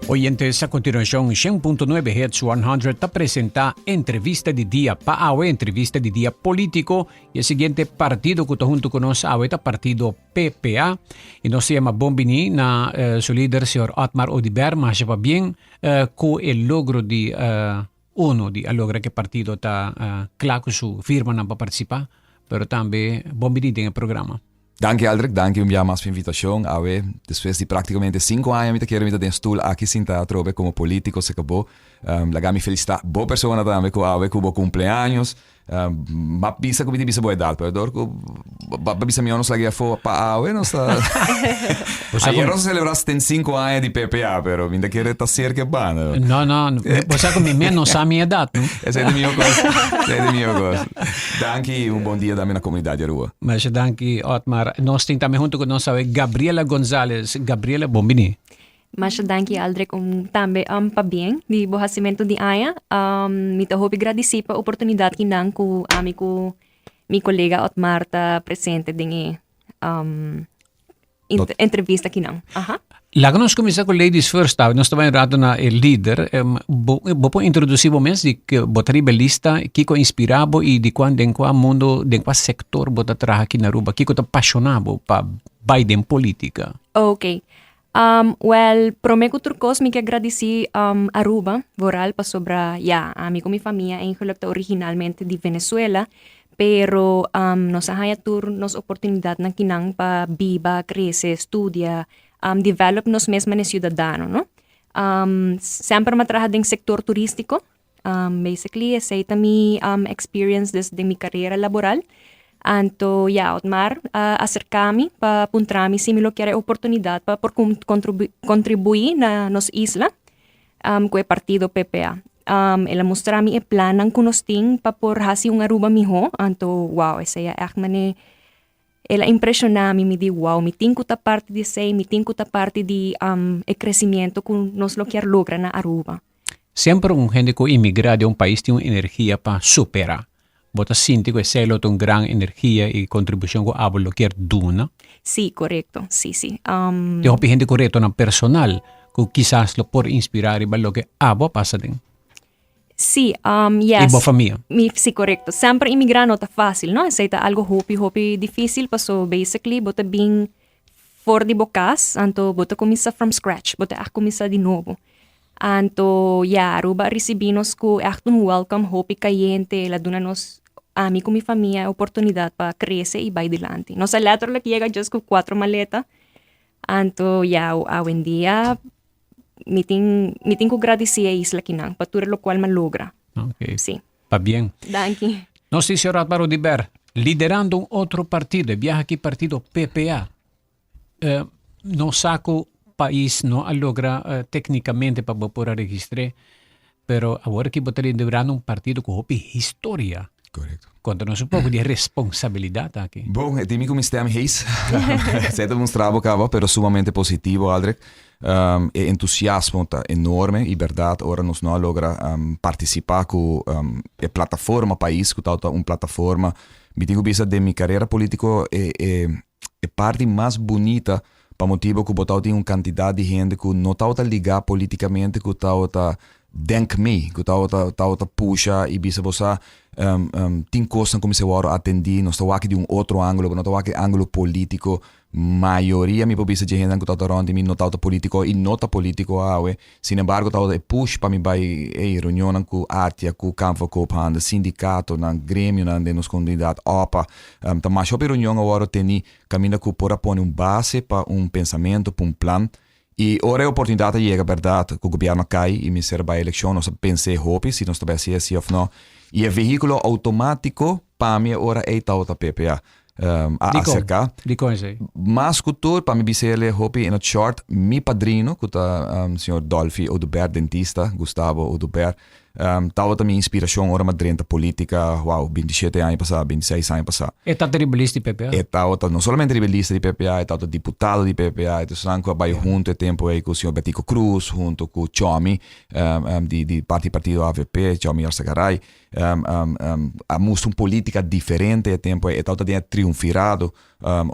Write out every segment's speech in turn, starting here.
Oyentes, a continuación, 100.9 Hz 100 te presenta entrevista de día PAAWE, entrevista de día político. Y el siguiente partido que está junto con nosotros es partido PPA. Y nos se llama Bombini, su líder, señor Otmar Odiber, mas va bien con el logro de uno de logra que el partido está claro que su firma no va a participar, pero también Bombini en el programa. Dank je Aldrich, dank je voor de invitación. Después de prácticamente 5 años me quiero meter en stoel aquí sin teatro como político se acabó. La gami felicitar bo persona también con cumpleaños. Ma bisa como bisa boa dar, pero dorco bisa mi onos lagi fo pa no está. Ayer no celebraste 5 años de PPA, pero ainda quiere estar cerca bana. No, você com menos a minha idade, não? Essa é de minha coisa. É de minha coisa. Danke, bom dia da minha comunidade de rua. Mas danke, Otmar. Nós temos também junto com nós Gabriela Gonzalez. Gabriela, Bombini. Mas danke Aldrich também pa bien di bohacimento di aya. Mita hopi agradeci pa oportunidad kinang ku ami ko mi colega Otmar ta presente dingi entrevista kinang. Aha. Laga nós começar com Ladies First, nós estamos errado na líder. Vou introduzir o mês de que botaria lista que co inspirabo e de quando em qual mundo, de qual sector bota trabalhar aqui na Aruba, que co tá apaixonado pa Biden política. Okay. Well, prometo turcos mi que agradeci Aruba, voral pa sobra ami ko mi familia en colocta originalmente de Venezuela, pero nos haya tur nos oportunidad na kinang pa biba, crece, estudia, develop nos mesma na ciudadano, no? Sempre matraha ding sector turístico. Basically, esa ita mi experience desde mi carrera laboral. Anto Otmar acercami pa puntrami si mi lo quiere oportunidad pa por contribuir na nos isla ko partido PPA. Ela mostrami e plan ng kunosting pa por hasi un Aruba miho. Anto esa akmane ela impressionami mi di mi tinko ta parte di say, mi tinko ta parte di e crecimiento kun nos lo quiere logra na Aruba. Sempre gente ko imigra de un país tem energia pa superar. Bota sinti que essa é uma grande energia e contribuição que a lo quer duna. Sí, correcto. Sí. De hopi gente correto na personal que quizás lo por inspirar e lo que abo passa den. Sí, yes. E boa família. Sí, correcto. Sempre imigrar não tá fácil, não? Essa é algo hopi difícil, paso basically bota bem for de bocas, anto bota começa from scratch, bota começa de novo. Anto Aruba recibimos com um welcome hopi caliente, la duna nos a mí con mi familia oportunidad para crecer y vai delante. Nos alatro la que llega just con 4 maletas. Anto hoy en día me tengo agradecer a Isla Kinang para todo lo cual me logra. Okay. Sí. Va bien. Danke. Nos dice Otmar Odiber, liderando un otro partido, viaja aquí partido PPA. No saco país no logra técnicamente para poder registrar, pero ahora que botaría liderando un partido con historia. Correcto. Conta-nos um pouco de responsabilidade aqui. Bom, eu tenho como stem reis. Você demonstrava que pero sumamente positivo, Aldrich. E entusiasmo tá enorme e verdade, ora nós não logra participar com a plataforma país, que tá uma plataforma. Me tenho visto de minha carreira política é parte mais bonita para motivo que botar tem uma quantidade de gente que não tá ligar politicamente, que tá denk me, que tá puxa e bisa você tem coisas como se eu atendi, nós estamos aqui de outro ângulo, não estamos aqui ângulo político, maioria me pode dizer de gente que está ronde, não está político e não está político, sin embargo está push para me vai reunião com Artia, com campo com sindicato, na grêmio, na nos comunidade, opa, tá mais sobre reunião agora tem caminho que por pôr base para pensamento, para plan. E ora a oportunidade chega, verdade, que o governo cai e me serve a eleição, nós pensei hope, se nós tivesse assim ou não. E o veículo automático, para mim, ora é tal da PPA. A acercar. Mas cultura, para mim, bisele hope, em short, mi padrino, que tá o senhor Dolphy Oduber, dentista, Gustavo Oduber, Tava também inspiração ora madrenta política, 27 anos passado, 26 anos passado. E tanto rebelista de PPA? E tava não somente rebelista de PPA, e tava deputado de PPA, e então anche vai junto tempo aí com o senhor Betico Cruz, junto com o Chomi, de partido AVP, Chomi Arsagaray, a mostra política diferente e tempo aí, e tava triunfirado,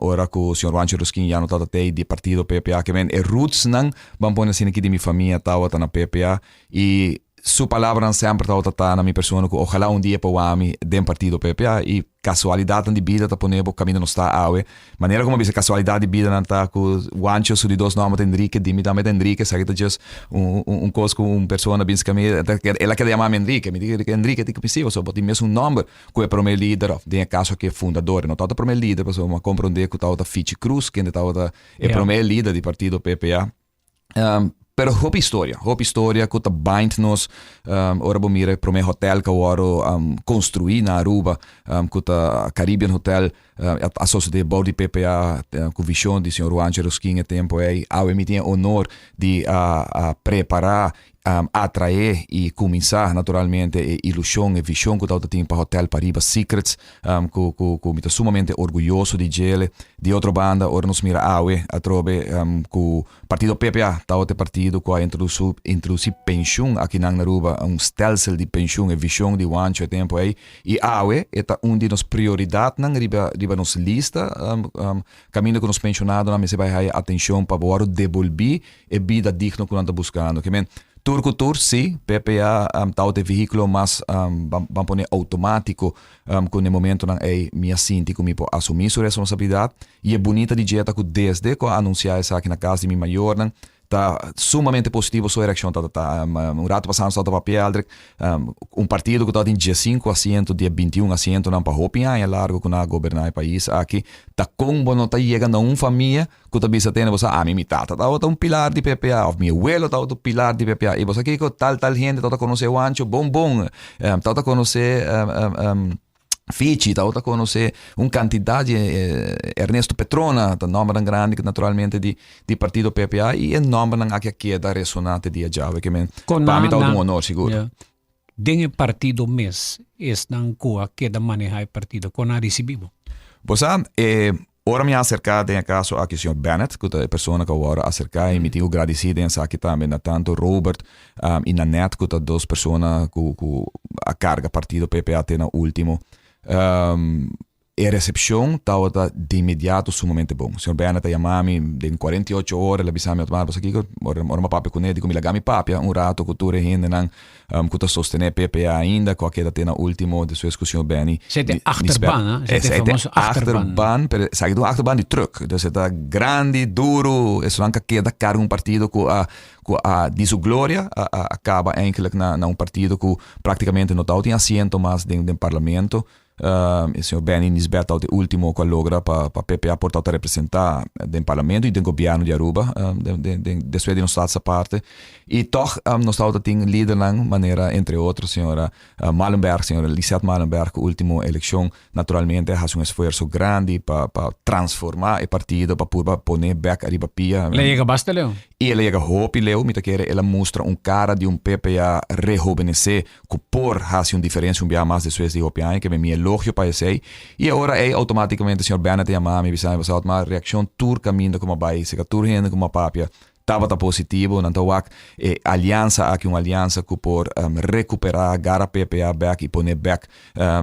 ora com o senhor Juancho Ruskin, já não tava de partido PPA, que vem, e roots não, vamos pôr assim aqui de minha família, tava na PPA, e sua palavra sempre está na minha pessoa, que ojalá dia para mim de partido PPA e casualidade de vida está poner o caminho não está awe. Maneira como dice casualidade de vida não está com o ancho sobre dois nomes Enrique, dimi também Enrique, sabe que just coisa com uma pessoa bem que ela quer chamar Enrique, me diz que Enrique é possível, só botar mesmo nome que é para o meu líder, de caso que é fundador, não está para o meu líder, mas uma compreender que está Fichi Cruz, que está é para o meu líder do partido PPA. Pero hoop história que bind nos ora bom mira para meu hotel que eu construí na Aruba que Caribbean Hotel a sociedade Body PPA com visão de senhor Juancho Ruskin e tempo aí ao emitir honor de preparar atrair e começar naturalmente a ilusão e visão que eu tenho para o Hotel Pariba Secrets que me sumamente orgulhoso de ele de outra banda ora nos mira a trobe que o partido PPA o partido que introduzi pensão aqui na Aruba stelsel de pensão e visão de Juancho e tempo aí e é de nas prioridades na riba nos lista caminho que nos pensionados na se vai atenção para o devolver e vida digna que nós estamos buscando que Turco, sim, PPA tal de veículo, mas vamos poner automático, que no momento não é minha sinti que me pode assumir sua responsabilidade. E é bonita de jeito que desde que anunciar isso aqui na casa de minha maior, está sumamente positivo sua reação. Um rato passado está papel, partido que está em dia 5 assento, dia 21 assento, não para hopinha, é largo que não governar o país aqui. Está como não está chegando a uma família que está bisa tendo, você minha tata está pilar de PPA, ou meu abuelo está pilar de PPA. E você aqui que tal gente está conhecer o Ancho, bom, está conhecer Fichi, está conhecer quantidade Ernesto Petrona, o nome grande naturalmente de partido PPA e o nome aqui da ressonante de Ajave que para mim está um honor seguro. Dengue partido mês não coa que da manejar partido com a recebimos. Você ora me acercar em caso aqui o senhor Bennett, que é a pessoa que ora acercar e me tenho agradecido em aqui também tanto Robert e Nanette, que duas pessoas que a carga partido PPA tem no último. A recepção estava de imediato sumamente bom. O senhor Bennett chamou-me em 48 horas, ele avisou-me automaticamente, aqui, ora uma papi com ele, digo, me lagami papi, rato que tu rehende, que tu sostener PPA ainda, com aquela tem no último de sua discussão, Benny. Sete achterban, né? Sete achterban, sai do achterban de truck. Então, é grande, duro, isso não queda carga partido que de sua glória acaba eigenlijk na partido que praticamente não tem assento mais dentro do parlamento. O senhor Benny Nisbet é o último que logra para PPA portar a representar do parlamento e do governo de Aruba, de sua nossa parte. E toch, nós tem líder na maneira, entre outros, senhora Malenberg, senhora Lisette Malenberg, última eleição, naturalmente, faz esforço grande para transformar o partido, para pôr back arriba pia. Le chega basta, Leo? E ele chega hope, Leo, ela mostra cara de PPA rejuvenescer, que por fazer uma diferença, mais de suas de hopiães, que me elogio para esse. E agora automaticamente o senhor Bennett e a mãe me disseram, você uma reação turca caminho como vai, se tur rende como papia. Estava positivo, não estava aliança aqui uma aliança que por recuperar a PPA back e pôr back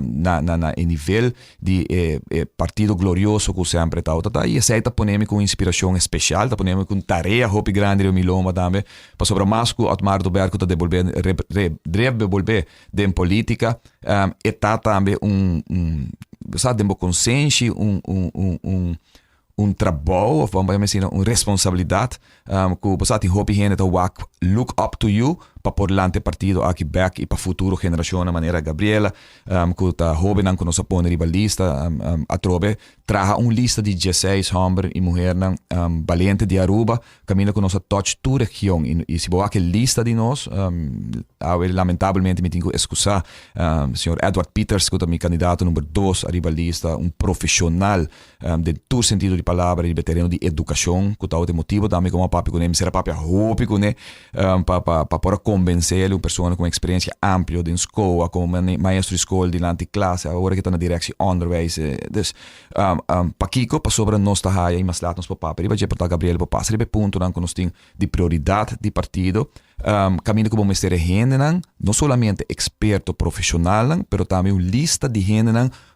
na nível de partido glorioso que sempre está. E aceita pôr com inspiração especial, está pôr com tarefa hopi grande de miloma também, para sobre mais que Otmar do Berco está devolver de política, está também sabe, de consciência, trabalho, vamos dizer, uma responsabilidade, que você tem hopi gente look up to you, para por lante partido aqui back e para futuro geração de maneira Gabriela, que está jovem não conosco põe riba lista, a trobe traga lista de 16 homens e mulheres valientes de Aruba, caminha conosco touch tu região e se boa aquela lista de nós, lamentavelmente me tenho que excusar, senhor Edward Peters, que é meu candidato número 2 a riba lista, profissional de todo sentido de palavra, de veterano de educação, que está o motivo também como papi com ele, será papi a roupa com ele, para convencer ele, uma pessoa com experiência ampla de escola, como maestro de escola de classe, agora que está na direção onderwijs. Dus, para Kiko, para sobre nós tá aí, mas lá nos papi, riba para Gabriel para passar, riba ponto não que nós tem de prioridade de partido, caminho como mestre gente não somente experto profissional, pero também uma lista de gente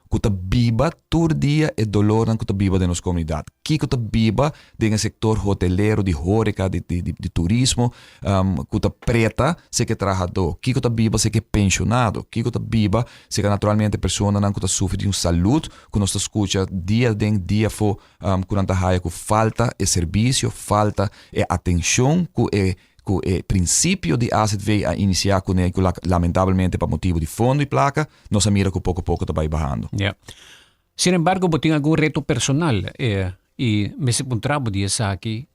que está viva todo dia e dolor que está viva da nossa comunidade. Que está viva no setor hotelero, de horeca, de turismo, que está preta, se que trabalhador. Que está viva, se que é pensionado. Que está viva, se que naturalmente pessoa que está sofrendo de saúde, que nós escuta dia em dia for, que não está com falta de serviço, falta de atenção, que o princípio de AZV a iniciar com ele, lamentavelmente, por motivo de fundo e placa, nós mira que pouco a pouco está bajando. Yeah. Sin embargo, eu tenho algum reto personal e me se encontrava disso aqui,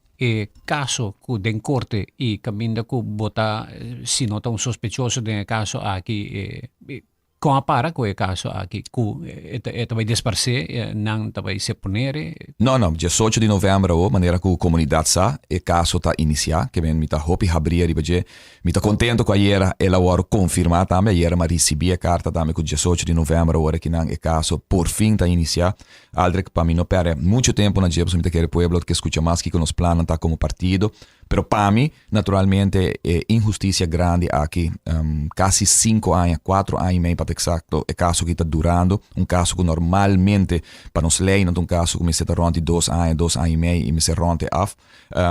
caso que den corte e caminho que bota se nota sospechoso de caso aqui com a para com o caso aqui que vai disparcer não vai se poner não 18 de novembro maneira que a comunidade sa e caso tá iniciar que me tá hopi abrir riba me tá contento com a iera ela hora confirmar também a iera ma recebi a carta também que 18 de novembro hora que não é caso por fim tá iniciar altre que para mim não perde muito tempo na jeito me tá querer pueblo que escuta mais que nos planos tá como partido. Pero para mim, naturalmente, é injustiça grande aqui. Quase 5 anos, 4 anos e meio, para exato, é caso que está durando. Caso que normalmente, para nós leis, não é caso que me se ronde 2 anos e meio e me se ronde af.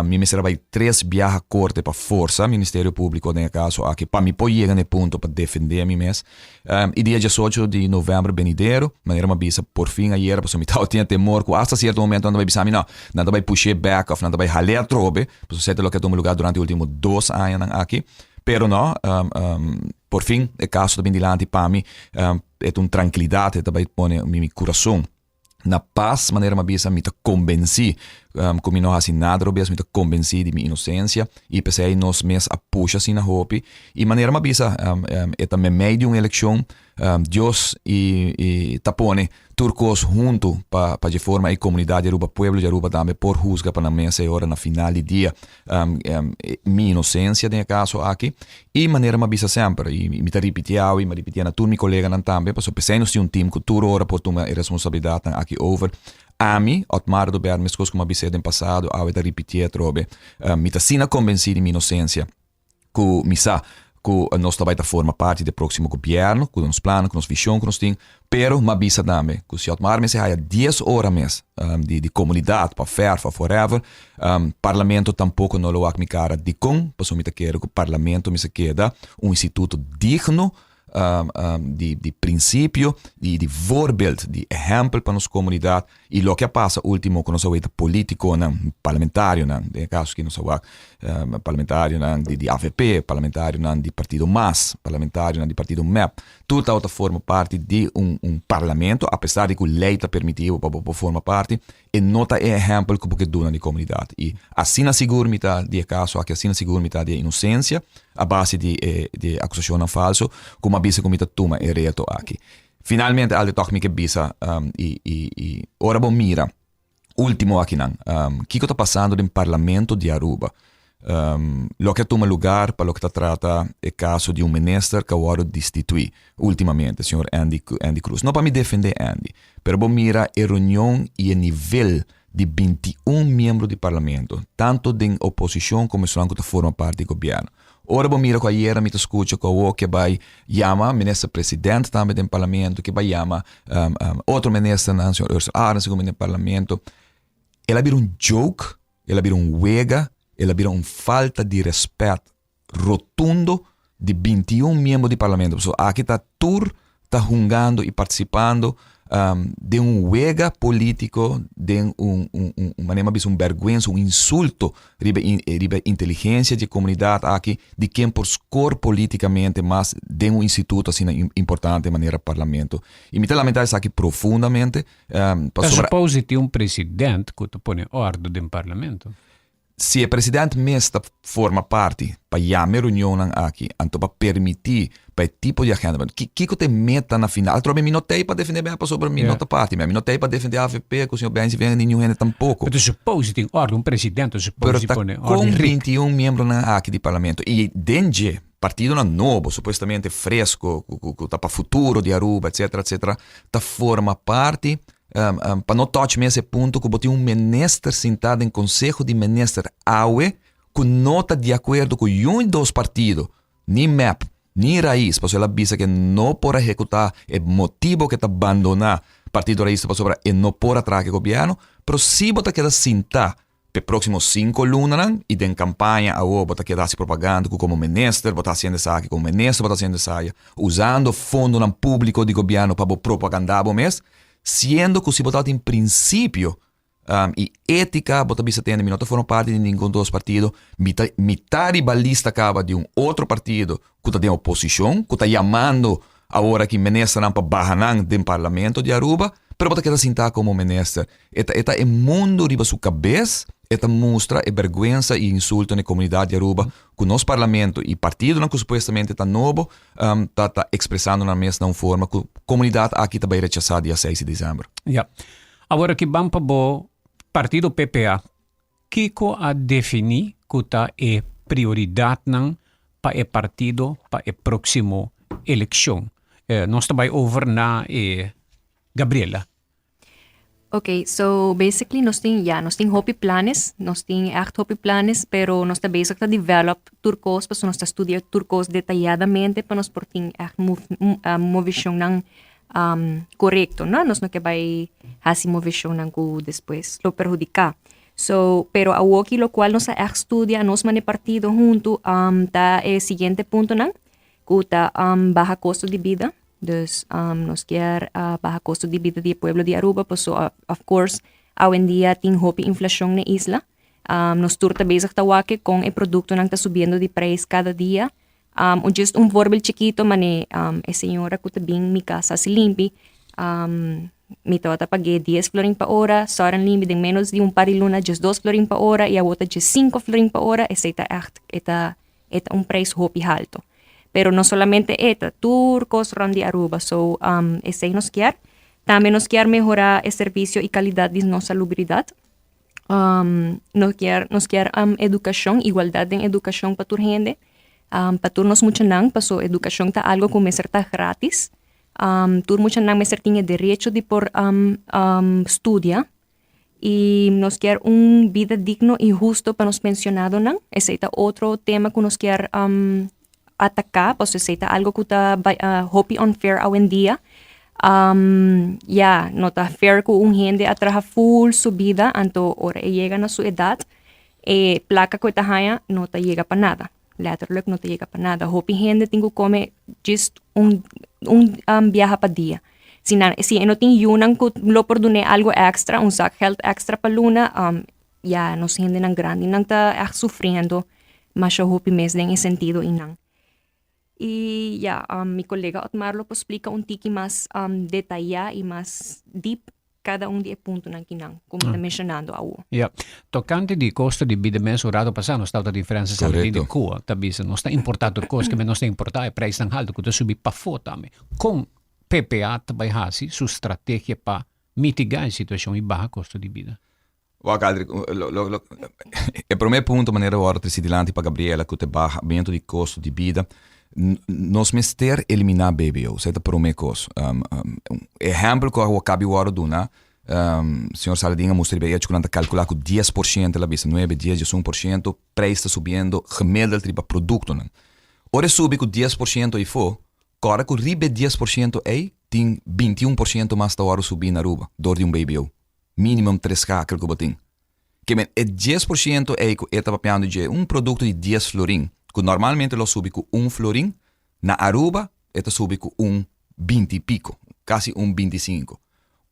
Me será 3 viagens corte para força, Ministério Público, nesse caso aqui, para mim, pode chegar no ponto para defender a mim mesmo. E dia 18 de novembro, venideiro, maneira uma bisa, por fim, a iera, para eu tinha temor, que até certo momento, não vai bisa, não vai puxar back off, não vai raler a trobe, para que tome lugar durante os últimos 2 anos aqui. Pero não, por fim, o caso também dilante para mim é uma tranquilidade, também põe meu coração na paz, maneira uma bisa me convenci, como não assim nada, me convenci de minha inocência e pensei nos meus apuxa assim na roupa e maneira uma bisa é também meio de uma eleição Deus e tapone turcos junto para de forma a comunidade Aruba pueblo de Aruba também por juzga para na mesa e hora na final de dia minha inocência nesse caso aqui e maneira uma bisa sempre e me tá repetindo e me repetia na turma colega não também para pensei nos um time que toda hora por tomar responsabilidade aqui over a mim, Otmar do Bern, mesmo como a bisa no passado, a eu repetir trobe me tá sina convencido de minha inocência que me sa que nós também forma parte do próximo governo, com os planos, com as visões que nós temos, pero uma bisa também, que se Otmar me se há 10 horas mesmo de comunidade, para fair, para forever, parlamento tampouco não lo há me cara de com, para me quero que o parlamento me se queda instituto digno, de princípio, de voorbeeld, de exemplo para nossa comunidade e o que passa último com nosso político, parlamentário, no caso que nós parlamentário de AVP, parlamentário de partido MAS, parlamentário de partido MEP, tudo outra forma parte de parlamento, apesar de que a lei está permitido para formar parte, e nota é exemplo que dona na comunidade. E assim assegura metade de caso, assim assegura metade de inocência, a base de acusação falso, como a bisa como toma é reto aqui. Finalmente, algo toch me que bisa e ora bom mira, último aqui não, que está passando no parlamento de Aruba. Lo que toma lugar para lo que trata é caso de ministro que agora destitui ultimamente, o senhor Andy Cruz. Não para me defender Andy, pero bom mira a reunião e o nível de 21 membros do parlamento, tanto de oposição como os que formam parte do governo. Ora bom mira com a iera me escuta com o que vai chama ministro presidente também do parlamento, que vai chama outro ministro, o senhor Ursula Arens, do parlamento. Ela vira joke, ela vira wega, ela vira falta de respeito rotundo de 21 membros do parlamento. So, aqui está tudo está jugando e participando de wega político, de maneira vergonha, insulto, ribe inteligência de comunidade aqui, de quem por score politicamente, mas de instituto assim importante de maneira parlamento. E me lamentar isso aqui profundamente. Suppose que tem presidente que põe ordem no parlamento. se o presidente mesmo forma parte para chamar reunião aqui, então para permitir para o tipo de agenda, que te meta na final, trobe mi notei para defender bem sobre mi nota parte, mi notei para defender a AFP, que o senhor Ben se vem nenhum gente tampouco. Mas suppose tem ordem, presidente suppose põe com 21 membros aqui do parlamento e dentro partido novo, supostamente fresco, que está para futuro de Aruba, etc, tá forma parte para não tocar esse ponto que botou ministro sentado em conselho de ministro AUE que não está de acordo com um dos partidos, nem MEP, nem Raiz, para ela avisa que não pode executar o motivo que está abandonar partido Raiz para sobre e não pode atrair o governo, mas se você queda sentado para próximos 5 lunas e em campanha a você queda se propaganda como ministro, você fazendo isso aqui como ministro, você fazendo isso aí, usando fundo público de governo para propagandar mesmo, sendo que se você tem princípio e ética, você bisa ter, não forma parte de nenhum dos partidos, metade balista acaba de outro partido que está em oposição, que está chamando agora que ministro para barrar do parlamento de Aruba, mas você queda sentar como ministro. Eta é mundo riba sua cabeça, eta mostra a vergonha e insulto na comunidade de Aruba, que o nosso parlamento e partido que supostamente está novo, está expressando na mesma forma que a comunidade aqui está bem rechazada dia 6 de dezembro. Yeah. Agora que vamos para o partido PPA, Kiko a definir que está é prioridade para o partido para a próxima eleição. Nós estamos over na Gabriela. Okay, so basically nós tem hopi planes, nós tem echt hopi planes, pero nós está bezig te develop turcos, para nós está estudiar turcos detalladamente para nós porting echt movision ng correcto, no? Nós não que vai hasi movision ng ku después lo perjudica. So, pero awoki lo cual nós echt estudia nós mane partido junto ta siguiente punto nang kuta baja costo de vida. Dus nos quer baja costo de vida do pueblo de Aruba, pues so, of course, hoy en día tem hopi inflación na isla. Nos turta bezig tawake kung e produkto nang ta subiendo de preço cada dia. Just voorbeeld chiquito, mane, señora que tabing mi casa si limpi, mi tota pague 10 florin pa hora, soran limpi de menos de un pariluna, just 2 florin pa hora, y awota just 5 florin pa hora, eta un preço hopi alto. Pero no solamente turcos ron de Aruba, so ese nos quiere. También nos quiere mejorar el servicio y calidad de nuestra salubridad. Nos quiere educación, igualdad en educación para tu gente. Para turnos mucho nang, paso educación ta algo como ser ta gratis. Tur mucho nang meser tiene derecho de por estudia. Y nos quiere un vida digno y justo para nos pensionado nang. Ese es otro tema que nos quiere atacar, pues es algo que está hopi unfair hoy en día. No está fair que un gente atraja full su vida, anto ahora llegan a su edad, placa que está haya no te llega para nada. Lateralmente no te llega para nada. Hopi gente tengo come just un viaje para día. Si no tiene yunang que lo perdone algo extra, un sac health extra para luna, nos gente nang grande, nang está sufriendo, mas hopi mes en ese sentido inang. Y mi colega Otmar lo explica un tiki más detallado y más deep cada un de punto ng kinang, como está mencionando ako. Yeah. Tocante di costo di vida mensurato passano, sta la differenza sa di cua, tabisa, non sta importato il costo, che non sta importato il prezzo tan alto, che subi pa fotame. Con PPA tabay hasi su strategia pa mitigare situazioni di bajo costo di vida. Il primo punto, maniera ora trisidilanti pa Gabriela, che te baja aumento di costo di vida, nos mester eliminar BBO, c'est a prime cosa. Exemplo que eu acabei agora de dar, senhor Saladinha mostrou bem que quando calcular com 10% la vista, 9, 10, 1%, preço está subindo, gemiddeld riba produto. Ora sube com 10% e for, agora com riba 10% aí, tem 21% mais da hora subir na Aruba, dor de BBO. Minimum 3K que eu tenho. Que é 10% aí que eu estava pensando de produto de 10 florin, que normalmente lo subi com 1 florin, na Aruba, esta subi com 20 e pico, quase 25.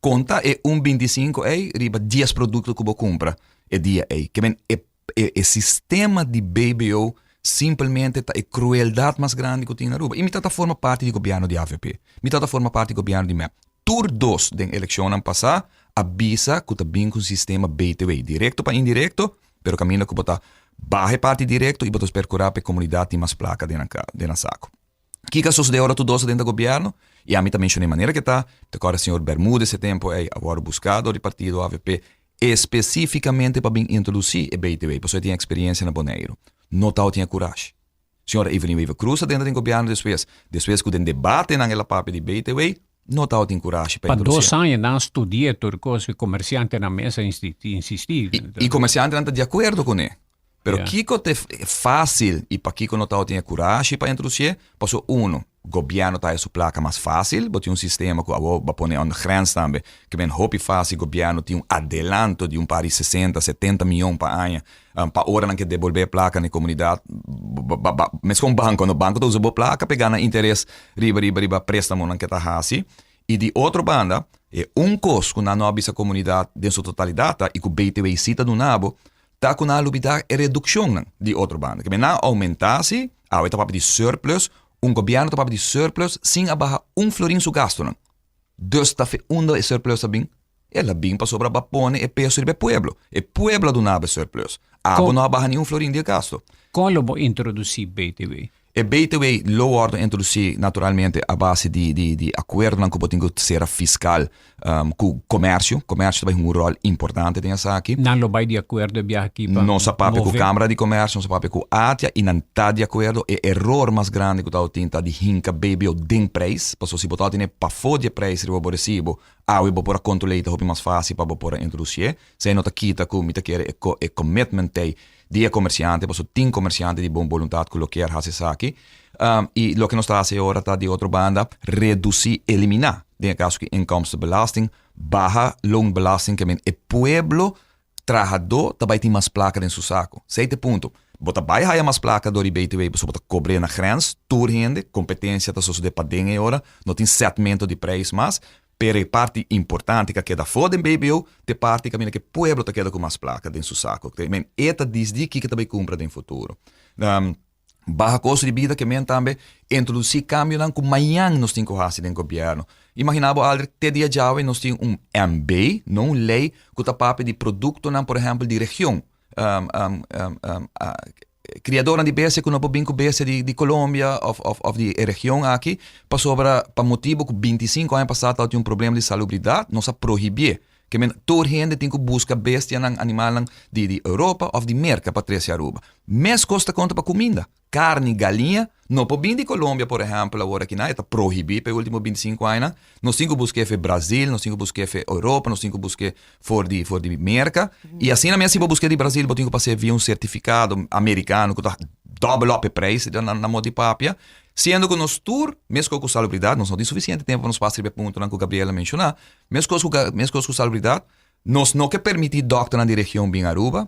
Conta é 25 aí, riba 10 produtos que você compra é dia aí. Que o sistema de BBO simplesmente é a crueldade mais grande que tem na Aruba. E metade forma parte do governo de AFP, metade forma parte do governo de MEP. Tur 2 da eleição passada, avisa que está bem com o sistema BTW, direto para indireto, pero caminho que bota barre parte direto e bota percurar para a comunidade mais placa dentro saco. Que que sucedeu agora tudo dentro do governo? E a mim também mencionei maneira que tá, agora o senhor Bermudes esse tempo é agora buscado do partido AVP especificamente para bem introduzir o BTW, porque eu tinha experiência na Boneiro. Não tal tinha coragem. Senhora Evelyn Weaver Cruz dentro do governo depois que o debate naquela parte de BTW, não tal tinha coragem para introduzir. Para 2 anos não estudei turcos e comerciante na mesa insistir. E comerciante não está de acordo com ele. Pero Yeah. Kiko é fácil e para Kiko não tinha coragem para introduzir, passou o governo está sua placa mais fácil, botou um sistema que vai pôr na grande também, que bem hopi fácil, o governo tem adelanto de par de 60, 70 milhões para ano, para hora que devolver a placa na comunidade, mas com o banco usa a placa, pegar na interesse, riba, préstamo que está assim, e de outra banda, é custo que não habita a comunidade de sua totalidade, e que o BTW cita do nabo, tá com a lubida e redução de outra banda. Que não aumentasse, a etapa de surplus, governo está de surplus sem abaixar florim su gasto. Dus está feunda e surplus também. Ela bem para sobra bapone e peso de pueblo. E pueblo do nave surplus. Abo não abaixar nenhum florim de gasto. Como vou introduzir BTW? E BTW lo ordem introduzir naturalmente a base de acordo que pode ser fiscal com o comércio. Comércio também um rol importante tem essa aqui. Não lo vai de acordo aqui para não se pape com a Câmara de Comércio, não se pape com a ATIA e não está de acordo. É erro mais grande que o tinta de hinca baby ou den preço. Porque se botar tem para fora de preço de o recibo, eu vou pôr a controleta mais fácil para pôr a introduzir. Se não está quita com me quer é commitment de comerciante, porque tem comerciante de boa vontade que lo quer fazer aqui. E o que nós está fazendo agora está de outra banda, reduzir, eliminar. De caso que inkomstenbelasting, baja loonbelasting, que é pueblo trabajador também tem mais placa em seu saco. 7 ponto. Bota baixar mais placa do BTW, você bota cobrir na grande, turrende, competência da sua dependência agora, não tem settlemento de preço mais, pero parte importante que queda fora do BBO, de parte que pueblo te queda com mais placa em seu saco. Eta diz que também compra no futuro. Baja custo de vida que também introduzir cambio com amanhã nós temos que fazer no governo. Imaginava algo que dia já nós temos MB, não lei que está papo de produto, por exemplo, de região. Criadora de BC que não pode vir com BC de Colômbia ou de região aqui, para motivo que 25 anos passados tinha problema de salubridade, nós proibir. Que toda gente tem que buscar bestia animal de Europa ou de América para trazer Aruba. Mas custa conta para comida. Carne, galinha, não pode vir de Colômbia, por exemplo, agora aqui está proibido pelos últimos 25 anos. Nós temos que buscar para Brasil, nós temos que buscar para Europa, nós temos que buscar fora de América. E assim, mesmo se eu buscar de Brasil, eu tenho que passar via certificado americano que está double up o preço na moda de papia. Sendo que nos tour, mesmo com salubridade, nós não temos suficiente tempo para nos passar o ponto que o Gabriela mencionou, mesmo com salubridade, nós não que permitir doctor na região bem Aruba,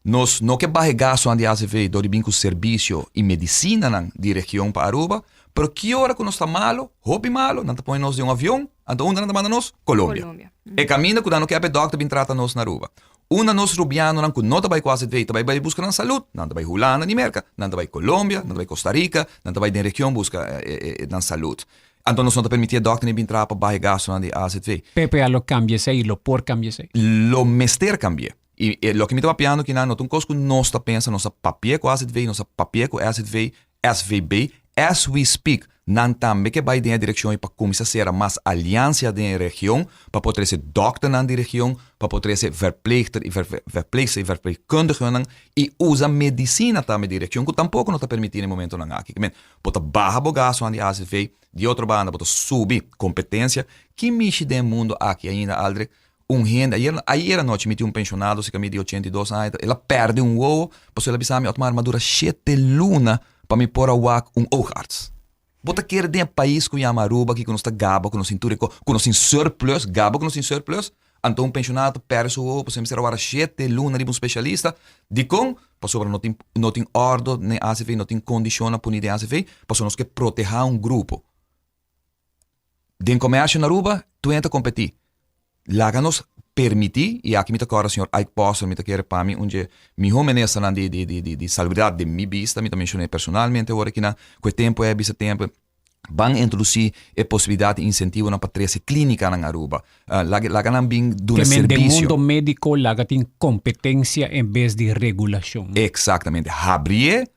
nós não que barregar só de ACV, do bem com serviço e medicina na região para Aruba, pero que hora que nós está malo, hobby malo, não põe nós de avião, então onde não manda nós? Colômbia. E caminho que não quer doctor bem trata nós na Aruba. Una nos rubiano não vai quase ver, vai buscar na saúde, não vai Holanda de América, não vai Colômbia, não vai Costa Rica, não vai na região buscar na saúde. Então nós não permitir doctor nem entrar para barregar só de AZV. PPA lo cambia-se e lo por cambia-se. Lo mester cambia. E lo que me estava piando que não tem coisa que nós está pensando, nossa papel com AZV, nossa papel com AZV, SVB, as we speak, não também que vai na direção para começar a ser mais aliança na região, para poder ser doctor na região, para poder ser verpleegster e verpleegkundigen e usar medicina também na região, que tampouco não está permitindo no momento não aqui. Bota barra bogaço na ACV, de outra banda, bota subir competência, que mexe no mundo aqui ainda, Aldrich, gente, ayer à noite, me tinha pensionado, se que me de 82 anos, ela perde ovo, porque ela precisa me tomar armadura 7 luna para me pôr a wak oogarts. Bota querer de país que chama Aruba, que nós está gaba, que nós cintura, que nós tem surplus, gaba que nós tem surplus, então pensionado perde o ovo, para me ser agora 7 luna de um especialista, de com, para sobre não tem ordem, nem ACV, não tem condição para punir de ACV, para nós que proteger grupo. De comércio na Aruba, tu entra competir. Láganos permitir, e aqui me está agora o senhor Ike Poster, me está querendo para mim, onde me homenessa de salubridade de minha vista, me também mencionei personalmente agora aqui na que tempo é, bisa tempo, Bang introduzir a possibilidade de incentivo na patrícia clínica na Aruba. Lá ganham bem do serviço. Que o mundo médico lá tem competência em vez de regulação. Exatamente. Abrir,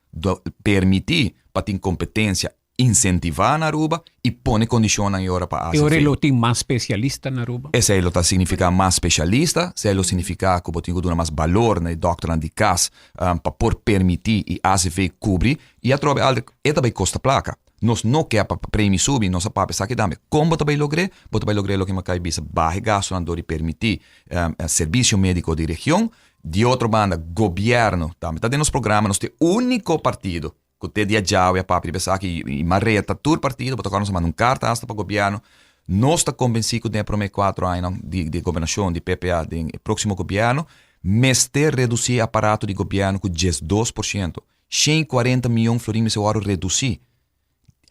permitir para ter competência, incentivar na Aruba e pôr condição na hora para fazer. E agora ele tem mais especialista na Aruba? Esse aí significa mais especialista, se ele significa que tem que dar mais valor na doctor de casa para por permitir e ACV cobrir e a troca é também custa placa. Nós não quer para prêmio subir, nós para pensar que dame. Como também logrei o que me cai bisa barra gasto na dor e permitir serviço médico de região. De outra banda, governo, tá dentro dos programas, nós temos único partido que te viajava e para pensar que em Maria tá todo partido, para nós mandar carta hasta para o governo. Nós está convencido de por 4 anos de governação de PPA do próximo governo, mas ter reduzir aparato de governo com 12%, 140 milhões de florins ao ano reduzir.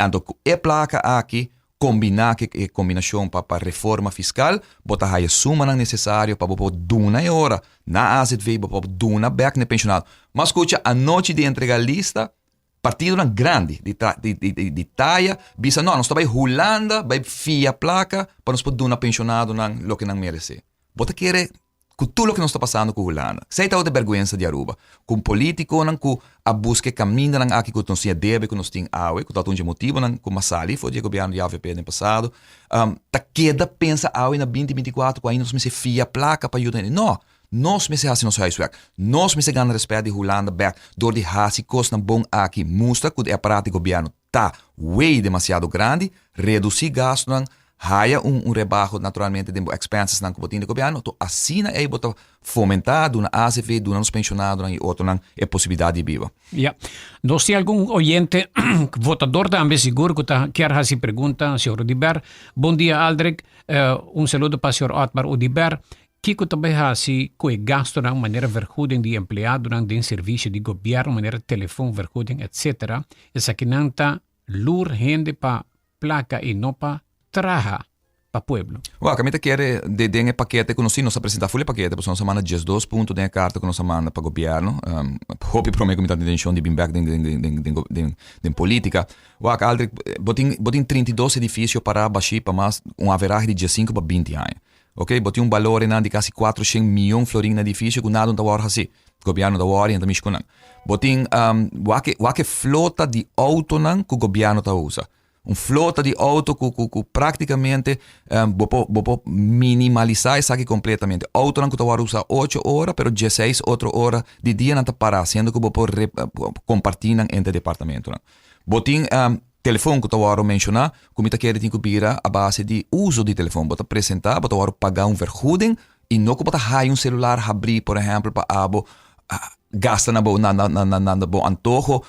Então, a placa aqui, combinar que a combinação para reforma fiscal, botar a suma necessária para botar duna hora, na AZV, botar duna back na pensionado. Mas escuta, a noite de entregar lista, partido grande, de taia, bisa, não, nós estamos rolando, vai fia placa, para nós poder duna pensionado, lo que não merece. Bota querer com tudo o que nós está passando com a Holanda. Sei tal de vergonha de Aruba. Com político, com a busca caminho aqui que nós temos deve, que nós temos água, com tal um motivo, com uma sali, foi o governo de AVP no passado. Tá queda pensa água na 2024, com aí nós me se fia placa para ajudar. Não, nós me se assim nós faz werk. Nós me se ganha respeito de Holanda back, door de hasi costa bom aqui, mostra que o aparato de governo tá way demasiado grande, reduzir gasto haya rebaixo naturalmente de expenses na companhia de governo, to assina aí bota fomentar na ACV, nos pensionados e outro não é possibilidade de viva. Yeah. Nós tem algum oyente votador também seguro que quer fazer pergunta, senhor Odiber. Bom dia, Aldrich. Saludo para o senhor Otmar Odiber. Que também fazer que gasto na maneira vergoeding de empleado de serviço de governo, maneira telefone vergoeding, etc. Essa que não está lur gente para placa e não para traja para pueblo. Well, kami quer de paquete que nós apresentar full paquete, porque nós manda 12 pontos de carta que nós manda para o governo. Hope para mim que me dá intenção de vir back de política. Well, Aldrich, botin 32 edifícios para baixar para mais average de 15 para 20 anos. Ok, botin valor de quase 400 milhões de florins no edifício que nada não está assim. O governo da Wari então misconan. Botin que flota de auto que o governo está usa. Flota de auto que praticamente vou minimalizar isso aqui completamente. Auto não que tu usa 8 horas, pero 16 horas de dia não está parado, sendo que vou compartilhar entre departamento. Botin telefone que tu mencionar, como tu quer ter a base de uso de telefone, vou apresentar, vou pagar vergoeding e não que vou ter celular abrir, por exemplo, para abo gasta na bo antojo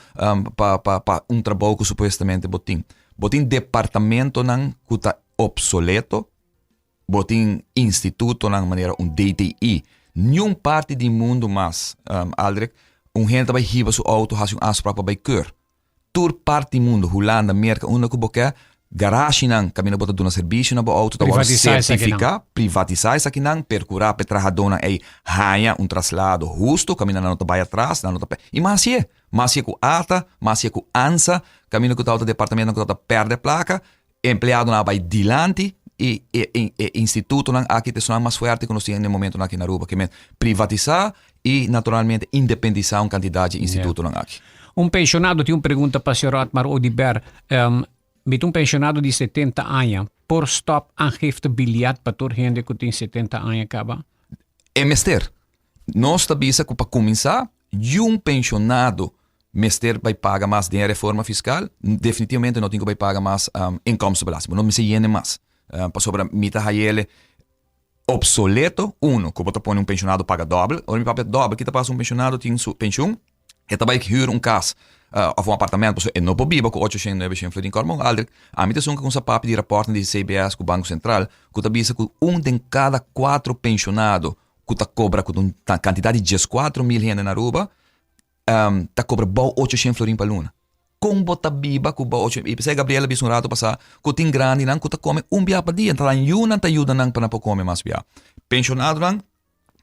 para trabalho que supostamente botin. Botin departamento que está obsoleto, botin instituto na maneira DTI. Nenhum parte do mundo mais, Aldrich, gente vai riba seu auto, has afspraak bij keur. Tur parte do mundo, Holanda, América, que boquer, garagem não, caminho bota do serviço na bo auto, tá certificar, privatizar isso aqui não, percurar petrajadona aí, hanha traslado justo, caminho não tá vai atrás, não tá e mas é com ata, mas é com ansa, caminho que tá o departamento que tá perde placa, empregado não vai dilante e instituto não aqui te sonar mais forte que nós temos no momento aqui na Aruba, que é privatizar e naturalmente independizar quantidade de instituto não aqui. Pensionado tem uma pergunta para o senhor Otmar Odiber. Met um pensionado de 70 anos, por stop aangifte biljet para toda gente que tem 70 anos acaba? É mester. Nós estamos para começar, pensionado mester vai pagar mais dinheiro reforma fiscal, definitivamente não tem que vai pagar mais inkomstenbelasting, não me se llene mais. Para sobre a mita ele obsoleto, que você põe pensionado paga doble, ou me paga doble, que tá passa pensionado tem sua pensão, e também que hyra casa. Of apartamento, e não pode com 800, 900 florin cormong aldrig. A mim tem com essa papo de reporte de CBS com o Banco Central, que está visa que de cada 4 pensionados que está cobra com uma quantidade de 4 mil reais na Aruba, está cobra 800 florin para luna. Com bota biba, com 800, e se Gabriela bis rato passar, que tem grande não que está come bia para dia, então não está ajuda não para comer mais bia. Pensionado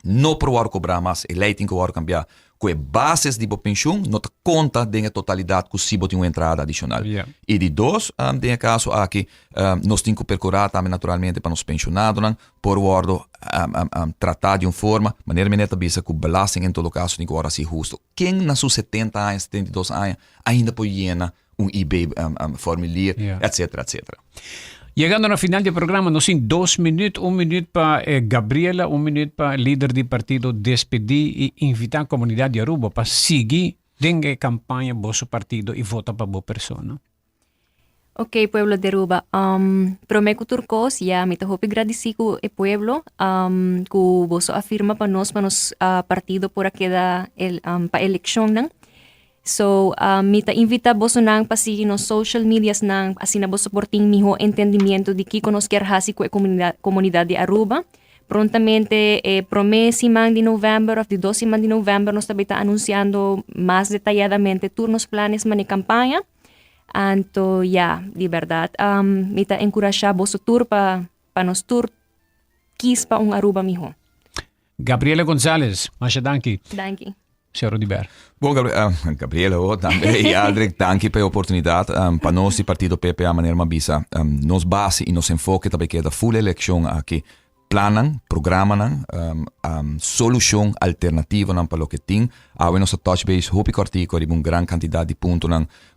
não por cobrar mais, e lei tem que cambiar. que bases de pensión no te conta de totalidade que si botem uma entrada adicional. Yeah. E de dois, tem caso aqui, nós temos que percurar também naturalmente para nos pensionados, por wordo tratar de uma forma, maneira meneta bisa que belasting em todo caso tem que ser assim justo. Quem na seus 70 anos, 72 anos, ainda pode llenar IB formulier, Yeah. etc, etc. Llegando al final del programa, nos sin 2 minutos, 1 minuto para Gabriela, 1 minuto para líder del partido despedir y invitar a comunidad de Aruba para seguir en campaña vosso partido y vota para vossa persona. Ok, pueblo de Aruba. Prometo turcos, ya me tahopi agradeci ku e pueblo, ku vosso afirma pa nos partido por aqueda pa eleksyon nang. So, mita invita boso nang pasigi nos social medias nang asina boso porting miho entendimiento de que conoscer hasi ko comunidad de Aruba. Prontamente, promesi man de novembro, of de 12 man de novembro, nos tabita anunciando más detalladamente turnos planes man de campaña. Anto, de verdad, mita encourajar boso tour pa nos tour kis pa un Aruba miho. Gabriela González, masha danki. Danki. Senhor Odiber. Bom, Gabriela, também, Aldrich, danke pela oportunidade. Para nós, o partido PPA, maneira mabisa, nos base e nos enfoque também que é da full eleição aqui. Planan, programan, solução alternativa para o que tem. Há nossa touch base, hopi cortico, de uma grande quantidade de pontos,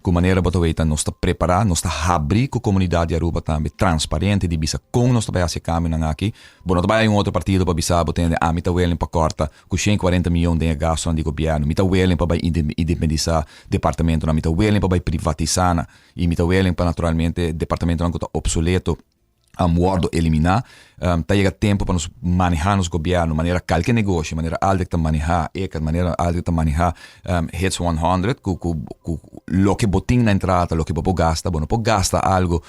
com maneira botaveta, nós está preparado, nós está abrir com a comunidade de Aruba também, transparente, de bisa com nós também esse caminho aqui. Bom, nós também um outro partido para bisa, botando a mita welen para corta, com 140 milhões de gastos de governo, mita welen para independizar departamento, mita welen para privatizar, e mita welen para naturalmente departamento não está obsoleto. Wordo eliminar, chega tempo para nos manejar nos governo, maneira qualquer negócio, maneira Aldrich de manejar, maneira Aldrich de manejar Hits 100, lo que botin na entrada, lo que popo gasta, bueno, po gasta algo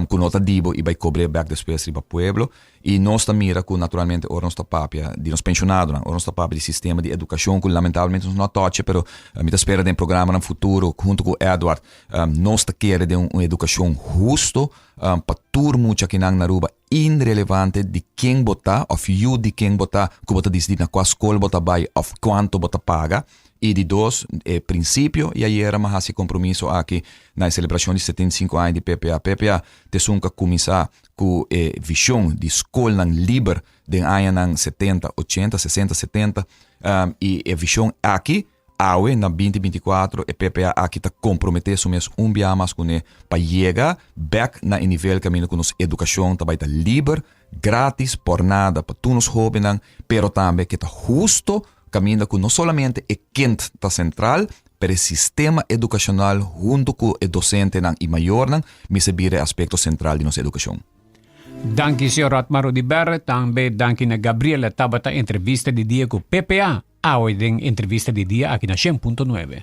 com nota dibo e vai cobrir back depois para o pueblo, e nós ta mira com naturalmente ora nós ta papia de nos pensionados, ora nós ta papia de sistema de educação que lamentavelmente nós não toche, pero me ta espera de um programa no futuro, junto com Edward, nós ta quer de uma educação justo, para tur mucha que na Aruba irrelevante de quem botar, of you de quem botar, que bota decidir na qual escola bota vai, of quanto bota paga. E de dois, princípio, e aí era mais esse compromisso aqui na celebração de 75 anos de PPA. PPA te sunca começar com visão de escola livre de anos 70, 80, 60, 70, e a visão aqui, awe na 2024 e PPA aqui está comprometer mesmo dia mais com ele para chegar back na nível caminho com nossa educação também está livre, grátis, por nada para todos os jovens, pero também que está justo caminho com não somente o quente está central, pero o sistema educacional junto com o docente e maior me servir aspecto central de nossa educação. Danke, senhor Otmar Odiber. Também danke na Gabriela Tabata, entrevista de dia com PPA. Hoy en entrevista de día aquí en 100.9.